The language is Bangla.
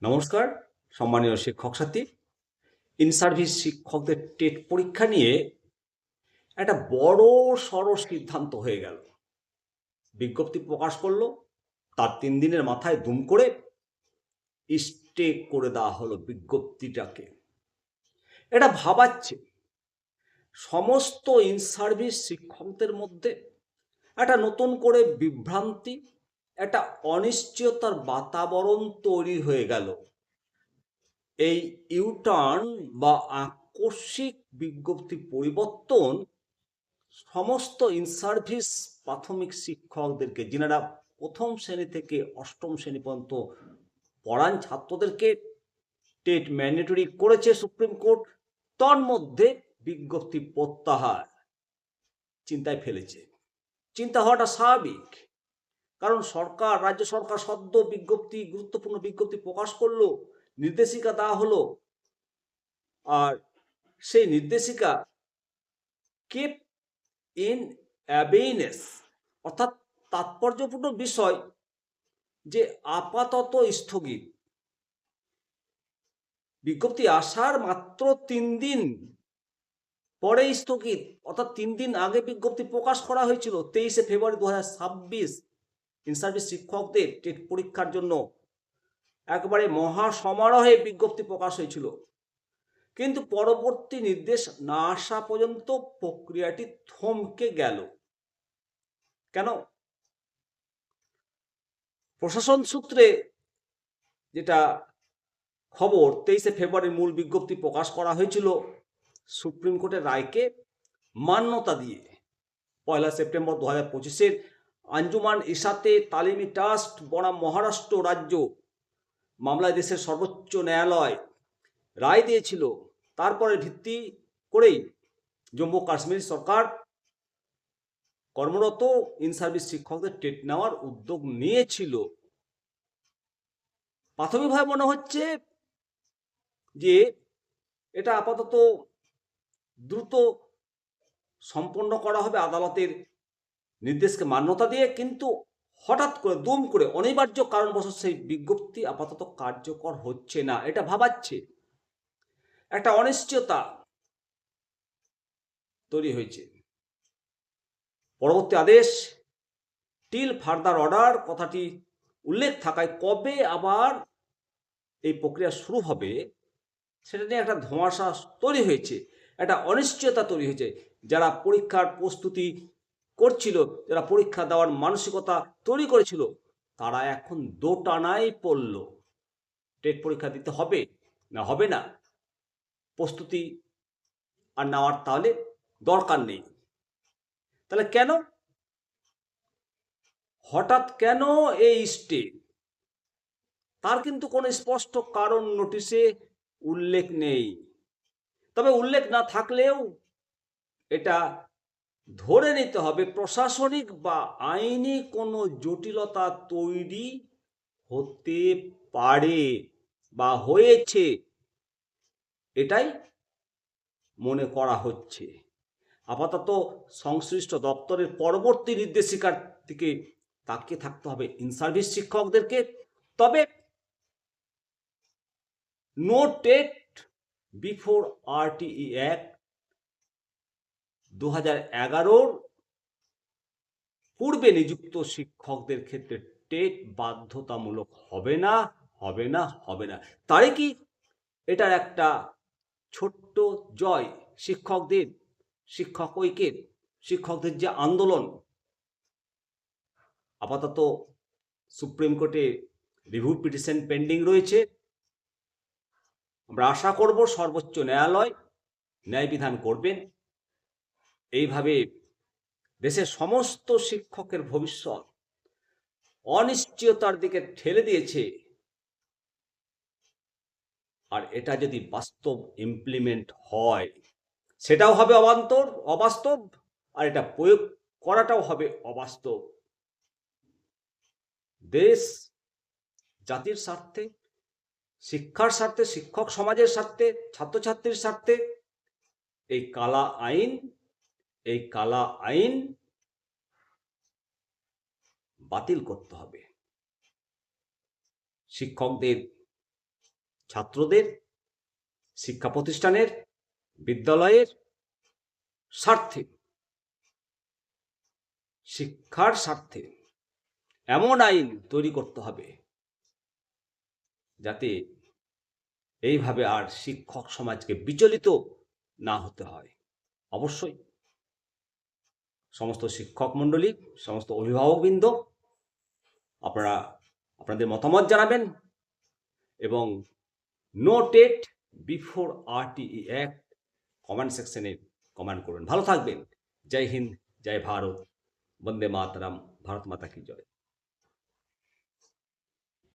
নমস্কার সম্মানীয় শিক্ষক সাথী। ইন সার্ভিস শিক্ষকদের টেট পরীক্ষা নিয়ে একটা বড় সড় সিদ্ধান্ত হয়ে গেল। বিজ্ঞপ্তি প্রকাশ করলো, তার 3 দিনের মাথায় দুম করে স্টে করে দেওয়া হলো বিজ্ঞপ্তিটাকে। এটা ভাবাচ্ছে সমস্ত ইন সার্ভিস শিক্ষকদের মধ্যে একটা নতুন করে বিভ্রান্তি, একটা অনিশ্চয়তার বাতাবরণ তৈরি হয়ে গেল। এই ইউটার্ন বা আকস্মিক বিজ্ঞপ্তি পরিবর্তন সমস্ত ইন সার্ভিস প্রাথমিক শিক্ষকদেরকে, যিনারা প্রথম শ্রেণী থেকে অষ্টম শ্রেণী পর্যন্ত পড়ান ছাত্রদেরকে, টেট ম্যান্ডেটরি করেছে সুপ্রিম কোর্ট, তার মধ্যে বিজ্ঞপ্তি প্রত্যাহার চিন্তায় ফেলেছে। চিন্তা হওয়াটা স্বাভাবিক, কারণ সরকার, রাজ্য সরকার সদ্য বিজ্ঞপ্তি, গুরুত্বপূর্ণ বিজ্ঞপ্তি প্রকাশ করলো, নির্দেশিকা দেওয়া হলো, আর সেই নির্দেশিকা কেপ ইন অ্যাবেইনেস, অর্থাৎ তাৎপর্যপূর্ণ বিষয় যে আপাতত স্থগিত। বিজ্ঞপ্তি আসার মাত্র 3 দিন পরে স্থগিত, অর্থাৎ 3 দিন আগে বিজ্ঞপ্তি প্রকাশ করা হয়েছিল 23শে ফেব্রুয়ারি 2026 ইন সার্ভিস শিক্ষকদের টেট পরীক্ষার জন্য একবারে মহা সমারোহে বিজ্ঞপ্তি প্রকাশ হয়েছিল। কিন্তু পরবর্তী নির্দেশ না আসা পর্যন্ত প্রক্রিয়াটি থমকে গেল। কেন? প্রশাসন সূত্রে যেটা খবর, 23শে ফেব্রুয়ারি মূল বিজ্ঞপ্তি প্রকাশ করা হয়েছিল সুপ্রিম কোর্টের রায়কে মান্যতা দিয়ে। 1 সেপ্টেম্বর 2025 আঞ্জুমান ইসাতে তালিমি ট্রাস্ট বনাম মহারাষ্ট্র রাজ্য মামলায় দেশের সর্বোচ্চ ন্যায়ালয় রায় দিয়েছিল। তারপরে ভিত্তি করেই জম্মু কাশ্মীর সরকার কর্মরত ইন সার্ভিস শিক্ষকদের টেট নেওয়ার উদ্যোগ নিয়েছিল। প্রাথমিকভাবে মনে হচ্ছে যে এটা আপাতত দ্রুত সম্পন্ন করা হবে আদালতের নির্দেশকে মান্যতা দিয়ে, কিন্তু হঠাৎ করে দুম করে অনিবার্য কারণবশত সেই বিজ্ঞপ্তি আপাতত কার্যকর হচ্ছে না। এটা ভাবাচ্ছে, একটা অনিশ্চয়তা তৈরি হয়েছে। পরবর্তী আদেশ টিল ফার্দার অর্ডার কথাটি উল্লেখ থাকায় কবে আবার এই প্রক্রিয়া শুরু হবে সেটা নিয়ে একটা ধোঁয়াশা তৈরি হয়েছে, একটা অনিশ্চয়তা তৈরি হয়েছে। যারা পরীক্ষার প্রস্তুতি করছিল, যারা পরীক্ষা দেওয়ার মানসিকতা তৈরি করেছিল, তারা এখন দোটানায় পড়ল। টেট পরীক্ষা দিতে হবে না হবে না, প্রস্তুতি আর নেওয়ার তাহলে দরকার নেই। তাহলে কেন, হঠাৎ কেন এই স্টে? তার কিন্তু কোনো স্পষ্ট কারণ নোটিশে উল্লেখ নেই। তবে উল্লেখ না থাকলেও এটা ধরে নিতে হবে প্রশাসনিক বা আইনি কোনো জটিলতা তৈরি হতে পারে বা হয়েছে, এটাই মনে করা হচ্ছে। আপাতত সংশ্লিষ্ট দপ্তরের পরবর্তী নির্দেশিকার দিকে তাকিয়ে থাকতে হবে ইন সার্ভিস শিক্ষকদেরকে। তবে no TET before RTE act 2011 পূর্বে নিযুক্ত শিক্ষকদের ক্ষেত্রে টেট বাধ্যতামূলক হবে না, হবে না, হবে না। তাই কি এটার একটা ছোট্ট জয় শিক্ষকদের, শিক্ষক ঐক্যের, শিক্ষকদের যে আন্দোলন। আপাতত সুপ্রিম কোর্টে রিভিউ পিটিশন পেন্ডিং রয়েছে। আমরা আশা করব সর্বোচ্চ ন্যায়ালয় ন্যায় বিধান করবেন। এইভাবে দেশের সমস্ত শিক্ষকের ভবিষ্যৎ অনিশ্চয়তার দিকে ঠেলে দিয়েছে। আর এটা যদি বাস্তব ইমপ্লিমেন্ট হয় সেটাও হবে অবাস্তব, আর এটা প্রয়োগ করাটাও হবে অবাস্তব। দেশ জাতির স্বার্থে, শিক্ষার স্বার্থে, শিক্ষক সমাজের স্বার্থে, ছাত্রছাত্রীর স্বার্থে এই কালা আইন বাতিল করতে হবে। শিক্ষকদের ছাত্রদের, শিক্ষা প্রতিষ্ঠানের, বিদ্যালয়ের স্বার্থে, শিক্ষার স্বার্থে এমন আইন তৈরি করতে হবে যাতে এইভাবে আর শিক্ষক সমাজকে বিচলিত না হতে হয়। অবশ্যই সমস্ত শিক্ষক মণ্ডলী, সমস্ত অভিভাবকবৃন্দ, আপনারা আপনাদের মতামত জানাবেন এবং no TET before RTE act comment সেকশনে কমেন্ট করবেন। ভালো থাকবেন। জয় হিন্দ, জয় ভারত, বন্দে মাতরম, ভারত মাতা কি জয়।